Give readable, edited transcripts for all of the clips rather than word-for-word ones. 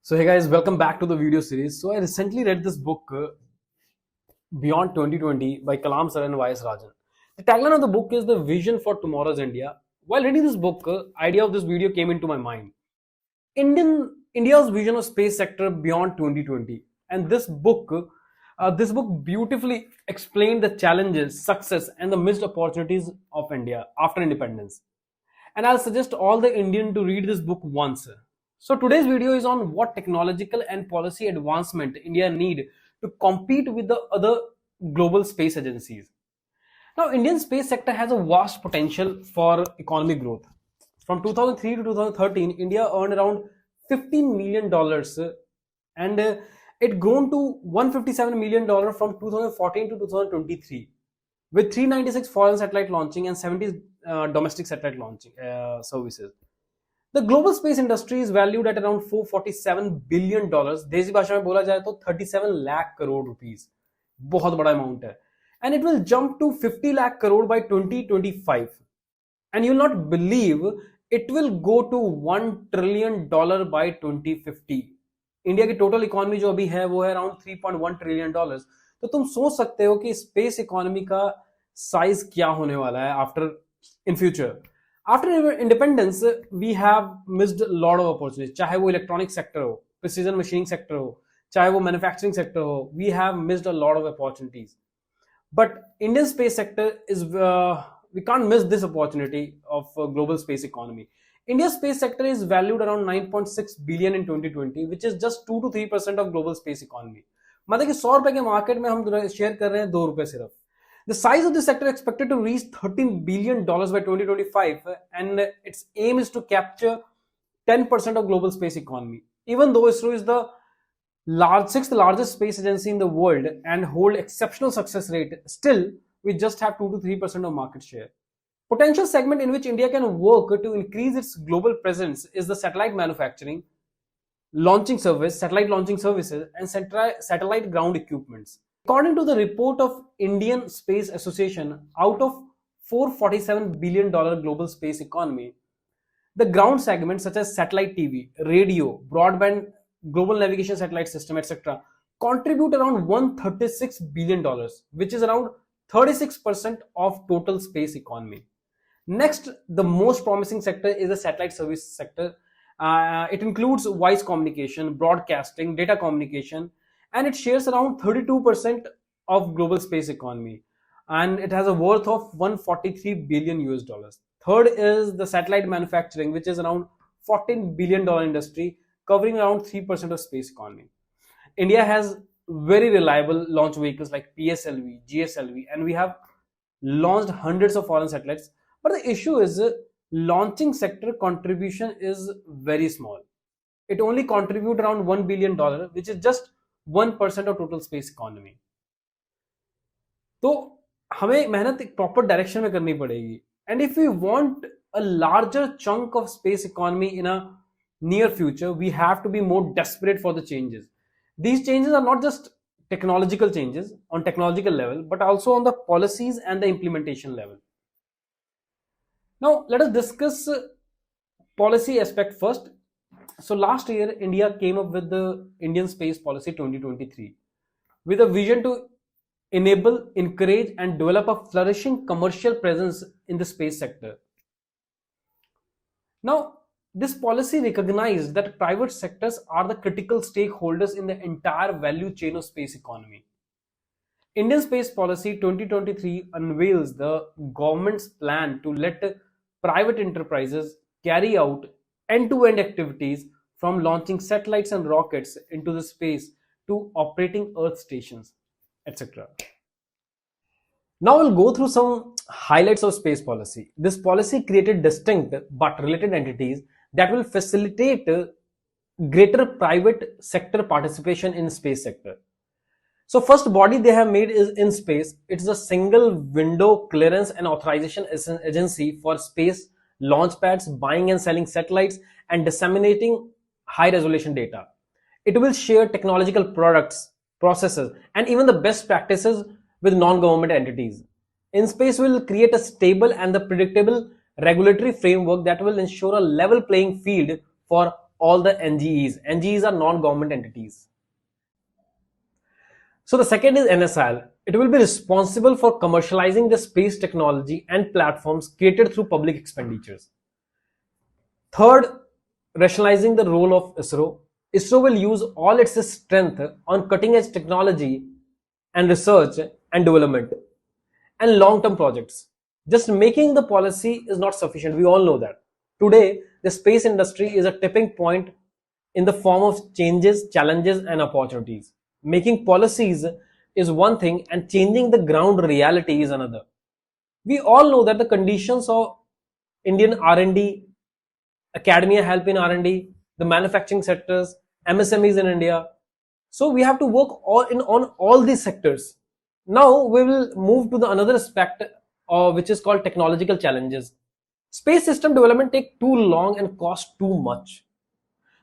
So hey guys, welcome back to the video series. So I recently read this book Beyond 2020 by Kalam Sir and Y.S. Rajan. The tagline of the book is the vision for tomorrow's India. While reading this book, idea of this video came into my mind. India's vision of space sector beyond 2020, and this book beautifully explained the challenges, success, and the missed opportunities of India after independence. And I'll suggest all the Indian to read this book once. So today's video is on what technological and policy advancement India need to compete with the other global space agencies. Now, Indian space sector has a vast potential for economic growth. From 2003 to 2013, India earned around $15 million and it grown to $157 million from 2014 to 2023 with 396 foreign satellite launching and 70 domestic satellite launching services. The global space industry is valued at around $447 billion. देसी भाषा में बोला जाए तो 37 lakh crore rupees. बहुत बड़ा amount है. And it will jump to 50 lakh crore by 2025. And you'll not believe it will go to $1 trillion by 2050. India की टोटल इकोनॉमी जो अभी है वो है अराउंड 3.1 ट्रिलियन डॉलर्स. तो तुम सोच सकते हो कि स्पेस इकोनॉमी का साइज क्या होने वाला है after in future. After independence, we have missed a lot of opportunities. चाहे वो इलेक्ट्रॉनिक सेक्टर हो, प्रिसीजन मशीनिंग सेक्टर हो, चाहे वो मैन्युफैक्चरिंग सेक्टर हो, we have missed a lot of opportunities. But Indian space sector is we can't miss this opportunity of global space economy. India's space sector is valued around 9.6 billion in 2020, which is just 2 to 3% of global space economy. मतलब कि 100 रुपए के market में हम share कर रहे हैं 2 रुपए सिर्फ. The size of this sector is expected to reach $13 billion by 2025, and its aim is to capture 10% of global space economy. Even though ISRO is the sixth largest space agency in the world and hold exceptional success rate, still we just have 2 to 3% of market share. Potential segment in which India can work to increase its global presence is the satellite manufacturing, satellite launching services, and satellite ground equipments. According to the report of Indian Space Association, out of $447 billion global space economy, the ground segments such as satellite TV, radio, broadband, global navigation satellite system, etc., contribute around $136 billion, which is around 36% of total space economy. Next, the most promising sector is the satellite service sector. It includes voice communication, broadcasting, data communication, and it shares around 32% of global space economy, and it has a worth of 143 billion US dollars. Third is the satellite manufacturing, which is around $14 billion industry covering around 3% of space economy. India has very reliable launch vehicles like PSLV, GSLV, and we have launched hundreds of foreign satellites. But the issue is launching sector contribution is very small. It only contributes around $1 billion, which is just 1% of total space economy. तो हमें मेहनत एक proper direction में करनी पड़ेगी. And if we want a larger chunk of space economy in a near future, we have to be more desperate for the changes. These changes are not just technological changes on technological level, but also on the policies and the implementation level. Now, let us discuss policy aspect first. So last year, India came up with the Indian Space Policy 2023 with a vision to enable, encourage, and develop a flourishing commercial presence in the space sector. Now, this policy recognized that private sectors are the critical stakeholders in the entire value chain of space economy. Indian Space Policy 2023 unveils the government's plan to let private enterprises carry out end-to-end activities from launching satellites and rockets into the space to operating Earth stations, etc. Now we'll go through some highlights of space policy. This policy created distinct but related entities that will facilitate greater private sector participation in space sector. So first body they have made is InSpace. It's a single window clearance and authorization agency for space launch pads, buying and selling satellites, and disseminating high resolution data. It will share technological products, processes, and even the best practices with non-government entities. InSpace will create a stable and the predictable regulatory framework that will ensure a level playing field for all the NGEs. NGEs are non-government entities. So the second is NSIL. It will be responsible for commercializing the space technology and platforms created through public expenditures. Third, rationalizing the role of ISRO. ISRO will use all its strength on cutting edge technology and research and development and long term projects. Just making the policy is not sufficient. We all know that. Today, the space industry is a tipping point in the form of changes, challenges, and opportunities. Making policies is one thing, and changing the ground reality is another. We all know that the conditions of Indian R&D, academia help in R&D, the manufacturing sectors, MSMEs in India. So we have to work on all these sectors. Now we will move to the another aspect, which is called technological challenges. Space system development take too long and cost too much.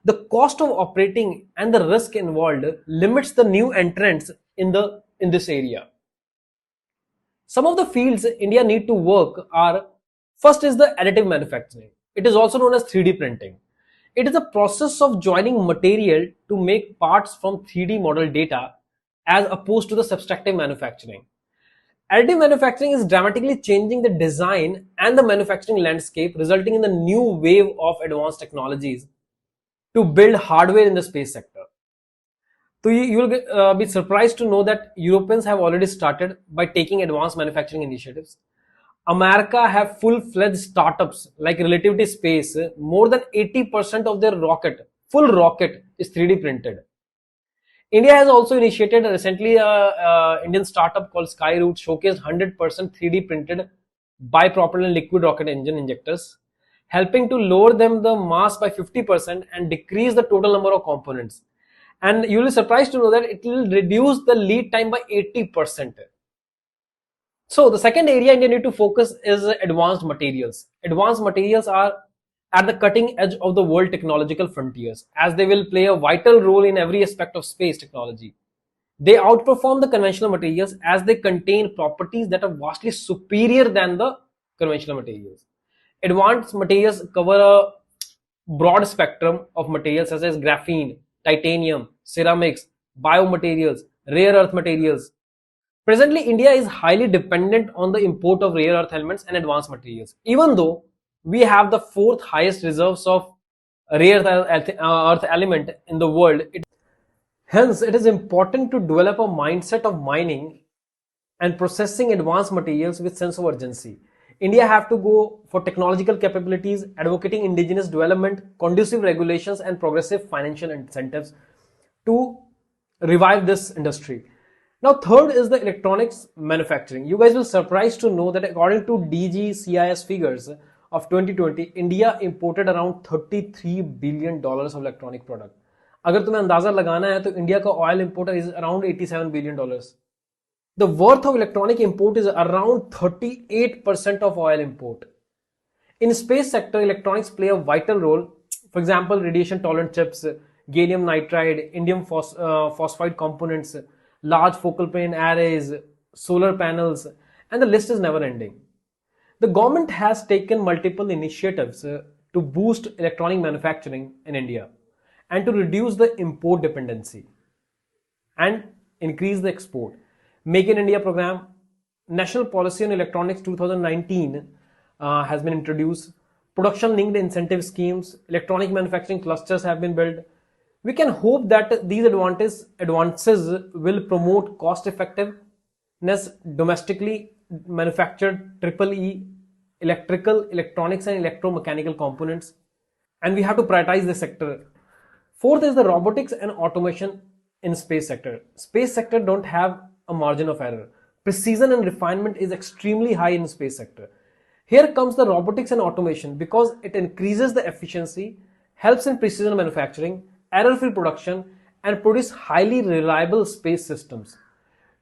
The cost of operating and the risk involved limits the new entrants in this area. Some of the fields India need to work are, first is the additive manufacturing. It is also known as 3D printing. It is a process of joining material to make parts from 3D model data as opposed to the subtractive manufacturing. Additive manufacturing is dramatically changing the design and the manufacturing landscape, resulting in the new wave of advanced technologies to build hardware in the space sector. So you will be surprised to know that Europeans have already started by taking advanced manufacturing initiatives. America have full-fledged startups like Relativity Space. More than 80% of their full rocket is 3D printed. India has also initiated recently a Indian startup called Skyroot, showcased 100% 3D printed bipropellant liquid rocket engine injectors, helping to lower them the mass by 50% and decrease the total number of components. And you will be surprised to know that it will reduce the lead time by 80%. So the second area India need to focus is advanced materials. Advanced materials are at the cutting edge of the world technological frontiers, as they will play a vital role in every aspect of space technology. They outperform the conventional materials as they contain properties that are vastly superior than the conventional materials. Advanced materials cover a broad spectrum of materials such as graphene, titanium, ceramics, biomaterials, rare earth materials. Presently, India is highly dependent on the import of rare earth elements and advanced materials. Even though we have the fourth highest reserves of rare earth element in the world, hence it is important to develop a mindset of mining and processing advanced materials with sense of urgency. India have to go for technological capabilities, advocating indigenous development, conducive regulations, and progressive financial incentives to revive this industry. Now, third is the electronics manufacturing. You guys will be surprised to know that according to DGCIS figures of 2020, India imported around $33 billion of electronic product. अगर तुम्हें अंदाजा लगाना है तो India का oil import is around $87 billion. The worth of electronic import is around 38% of oil import. In space sector, electronics play a vital role. For example, radiation tolerant chips, gallium nitride, indium phosphide components, large focal plane arrays, solar panels, and the list is never ending. The government has taken multiple initiatives to boost electronic manufacturing in India and to reduce the import dependency and increase the export. Make in India program, National Policy on Electronics 2019 has been introduced. Production linked incentive schemes, electronic manufacturing clusters have been built. We can hope that these advances will promote cost effectiveness, domestically manufactured EEE, electrical, electronics and electromechanical components, and we have to prioritize this sector. Fourth is the robotics and automation in space sector. Space sector don't have a margin of error. Precision and refinement is extremely high in space sector. Here comes the robotics and automation because it increases the efficiency, helps in precision manufacturing, error-free production, and produce highly reliable space systems.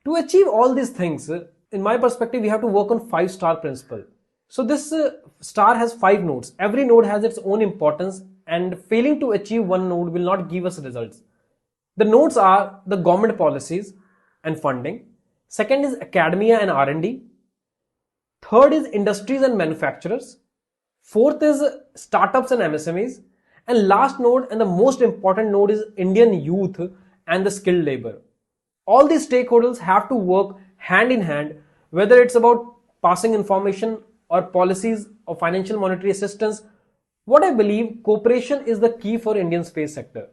To achieve all these things, in my perspective, we have to work on 5-star principle. So this star has 5 nodes. Every node has its own importance, and failing to achieve one node will not give us results. The nodes are the government policies and funding. Second is academia and R&D. Third is industries and manufacturers. Fourth is startups and MSMEs. And last node and the most important node is Indian youth and the skilled labor. All these stakeholders have to work hand in hand, whether it's about passing information or policies or financial monetary assistance. What I believe, cooperation is the key for Indian space sector.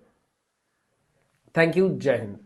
Thank you. Jai Hind.